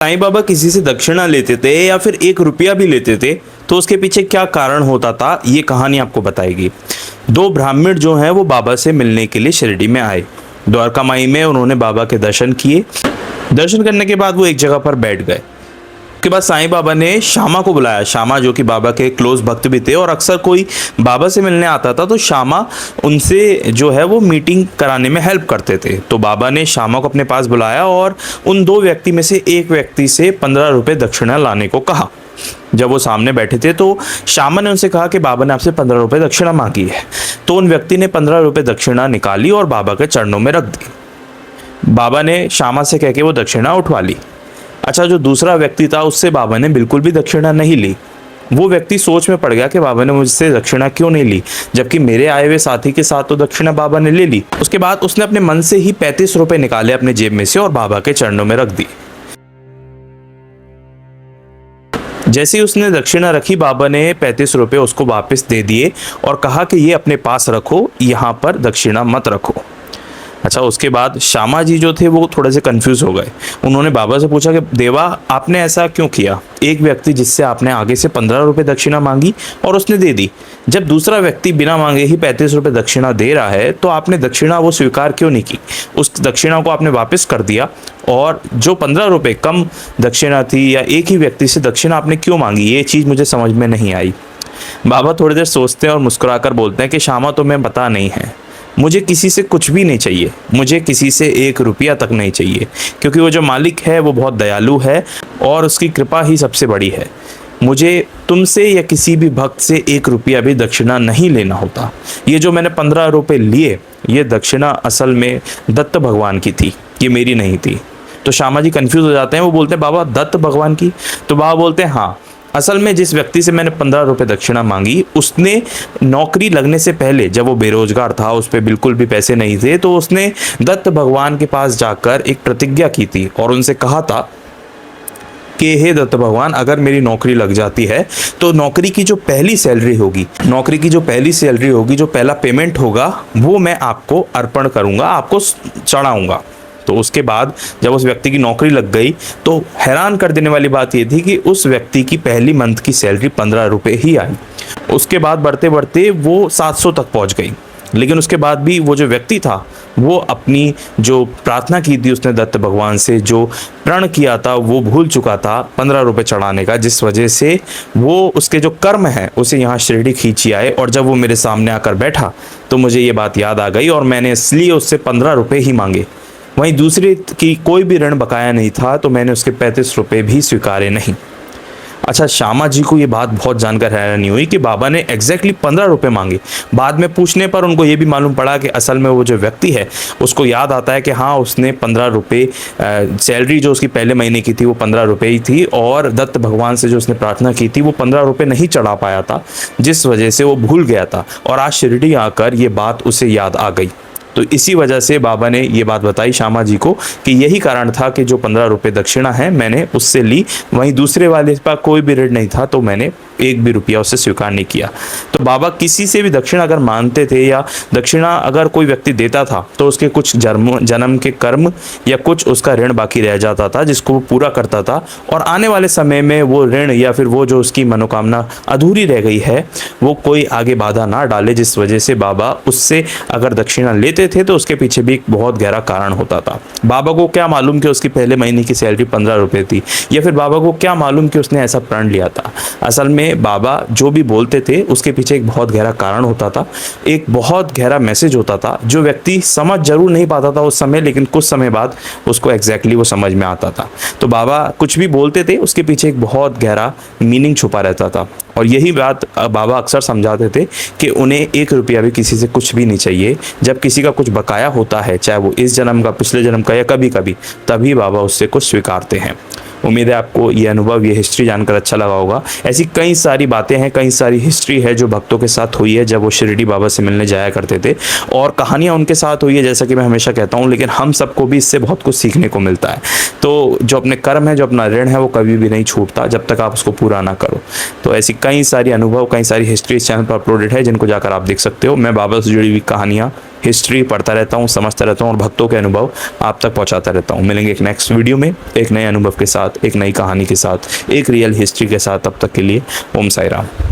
साईं बाबा किसी से दक्षिणा लेते थे या फिर 1 रुपया भी लेते थे तो उसके पीछे क्या कारण होता था, ये कहानी आपको बताएगी। दो ब्राह्मण जो हैं वो बाबा से मिलने के लिए शिरडी में आए। द्वारका माई में उन्होंने बाबा के दर्शन किए। दर्शन करने के बाद वो एक जगह पर बैठ गए। उसके बाद साईं बाबा ने श्यामा को बुलाया। श्यामा जो कि बाबा के क्लोज भक्त भी थे और अक्सर कोई बाबा से मिलने आता था तो श्यामा उनसे जो है वो मीटिंग कराने में हेल्प करते थे। तो बाबा ने श्यामा को अपने पास बुलाया और उन दो व्यक्ति में से एक व्यक्ति से 15 रुपये दक्षिणा लाने को कहा। जब वो सामने बैठे थे तो श्यामा ने उनसे कहा कि बाबा ने आपसे 15 रुपये दक्षिणा मांगी है। तो उन व्यक्ति ने 15 रुपये दक्षिणा निकाली और बाबा के चरणों में रख दी। बाबा ने श्यामा से कह के वो दक्षिणा उठवा ली। अच्छा, जो दूसरा व्यक्ति था उससे बाबा ने बिल्कुल भी दक्षिणा नहीं ली। वो व्यक्ति सोच में पड़ गया कि बाबा ने मुझसे दक्षिणा क्यों नहीं ली, जबकि मेरे आए हुए साथी के साथ तो दक्षिणा बाबा ने ले ली। उसके बाद उसने अपने मन से ही 35 रुपए निकाले अपने जेब में से और बाबा के चरणों में रख दी। जैसे ही उसने दक्षिणा रखी, बाबा ने 35 रुपए उसको वापस दे दिए और कहा कि ये अपने पास रखो, यहाँ पर दक्षिणा मत रखो। अच्छा, उसके बाद श्यामा जी जो थे वो थोड़े से कंफ्यूज हो गए। उन्होंने बाबा से पूछा कि देवा, आपने ऐसा क्यों किया? एक व्यक्ति जिससे आपने आगे से 15 रुपये दक्षिणा मांगी और उसने दे दी, जब दूसरा व्यक्ति बिना मांगे ही 35 रुपये दक्षिणा दे रहा है तो आपने दक्षिणा वो स्वीकार क्यों नहीं की? उस दक्षिणा को आपने वापस कर दिया और जो 15 रुपये कम दक्षिणा थी या एक ही व्यक्ति से दक्षिणा आपने क्यों मांगी, ये चीज़ मुझे समझ में नहीं आई। बाबा थोड़ी देर सोचते हैं और मुस्कुराकर बोलते हैं कि श्यामा, तुम्हें पता नहीं है, मुझे किसी से कुछ भी नहीं चाहिए, मुझे किसी से 1 रुपया तक नहीं चाहिए, क्योंकि वो जो मालिक है वो बहुत दयालु है और उसकी कृपा ही सबसे बड़ी है। मुझे तुमसे या किसी भी भक्त से 1 रुपया भी दक्षिणा नहीं लेना होता। ये जो मैंने 15 रुपये लिए, ये दक्षिणा असल में दत्त भगवान की थी, ये मेरी नहीं थी। तो श्यामा जी कन्फ्यूज हो जाते हैं। वो बोलते हैं, बाबा दत्त भगवान की? तो बाबा बोलते हैं, हाँ, असल में जिस व्यक्ति से मैंने 15 रुपये दक्षिणा मांगी, उसने नौकरी लगने से पहले, जब वो बेरोजगार था, उस पर बिल्कुल भी पैसे नहीं थे, तो उसने दत्त भगवान के पास जाकर एक प्रतिज्ञा की थी और उनसे कहा था कि हे दत्त भगवान, अगर मेरी नौकरी लग जाती है तो नौकरी की जो पहली सैलरी होगी, जो पहला पेमेंट होगा, वो मैं आपको अर्पण करूँगा, आपको चढ़ाऊँगा। तो उसके बाद जब उस व्यक्ति की नौकरी लग गई तो हैरान कर देने वाली बात ये थी कि उस व्यक्ति की पहली मंथ की सैलरी 15 रुपये ही आई। उसके बाद बढ़ते बढ़ते वो 700 तक पहुंच गई। लेकिन उसके बाद भी वो जो व्यक्ति था वो अपनी जो प्रार्थना की थी उसने दत्त भगवान से, जो प्रण किया था वो भूल चुका था 15 रुपये चढ़ाने का, जिस वजह से वो उसके जो कर्म है उसे यहाँ शिरडी खींची आए। और जब वो मेरे सामने आकर बैठा तो मुझे ये बात याद आ गई और मैंने इसलिए उससे 15 रुपये ही मांगे। वहीं दूसरे की कोई भी ऋण बकाया नहीं था तो मैंने उसके 35 रुपये भी स्वीकारे नहीं। अच्छा, श्यामा जी को ये बात बहुत जानकर हैरानी हुई कि बाबा ने एग्जैक्टली 15 रुपये मांगे। बाद में पूछने पर उनको ये भी मालूम पड़ा कि असल में वो जो व्यक्ति है उसको याद आता है कि हाँ, उसने 15 रुपये सैलरी जो उसकी पहले महीने की थी वो 15 रुपये ही थी और दत्त भगवान से जो उसने प्रार्थना की थी वो 15 रुपये नहीं चढ़ा पाया था, जिस वजह से वो भूल गया था। और आज शिरडी आकर ये बात उसे याद आ गई। तो इसी वजह से बाबा ने ये बात बताई श्यामा जी को कि यही कारण था कि जो 15 रुपये दक्षिणा है मैंने उससे ली, वहीं दूसरे वाले पर कोई भी ऋण नहीं था तो मैंने 1 भी रुपया उससे स्वीकार नहीं किया। तो बाबा किसी से भी दक्षिणा अगर मानते थे या दक्षिणा अगर कोई व्यक्ति देता था तो उसके कुछ जन्म के कर्म या कुछ उसका ऋण बाकी रह जाता था जिसको वो पूरा करता था, और आने वाले समय में वो ऋण या फिर वो जो उसकी मनोकामना अधूरी रह गई है वो कोई आगे बाधा ना डाले, जिस वजह से बाबा उससे अगर दक्षिणा लेते थे तो उसके पीछे भी एक बहुत गहरा कारण होता था। बाबा को क्या मालूम कि उसकी पहले महीने की सैलरी 15 रुपये थी, या फिर बाबा को क्या मालूम कि उसने ऐसा प्रण लिया था। असल में बाबा जो भी बोलते थे उसके पीछे एक बहुत गहरा कारण होता था, एक बहुत गहरा मैसेज होता था जो व्यक्ति समझ जरूर नहीं पाता था उस समय, लेकिन कुछ समय बाद उसको एग्जैक्टली वो समझ में आता था। तो बाबा कुछ भी बोलते थे उसके पीछे एक बहुत गहरा मीनिंग छुपा रहता था। और यही बात बाबा अक्सर समझाते थे कि उन्हें 1 रुपया भी किसी से कुछ भी नहीं चाहिए। जब किसी का कुछ बकाया होता है, चाहे वो इस जन्म का, पिछले जन्म का या कभी कभी, तभी बाबा उससे कुछ स्वीकारते हैं। उम्मीद है आपको ये अनुभव, ये हिस्ट्री जानकर अच्छा लगा होगा। ऐसी कई सारी बातें हैं, कई सारी हिस्ट्री है जो भक्तों के साथ हुई है जब वो शिरडी बाबा से मिलने जाया करते थे, और कहानियाँ उनके साथ हुई है, जैसा कि मैं हमेशा कहता हूँ। लेकिन हम सबको भी इससे बहुत कुछ सीखने को मिलता है। तो जो अपने कर्म है, जो अपना ऋण है, वो कभी भी नहीं छूटता जब तक आप उसको पूरा ना करो। तो ऐसी कई सारी अनुभव, कई सारी हिस्ट्री इस चैनल पर अपलोडेड है जिनको जाकर आप देख सकते हो। मैं बाबा से जुड़ी हुई कहानियाँ हिस्ट्री पढ़ता रहता हूँ, समझता रहता हूँ और भक्तों के अनुभव आप तक पहुँचाता रहता हूँ। मिलेंगे एक नेक्स्ट वीडियो में एक नए अनुभव के साथ, एक नई कहानी के साथ, एक रियल हिस्ट्री के साथ। तब तक के लिए ओम साई राम।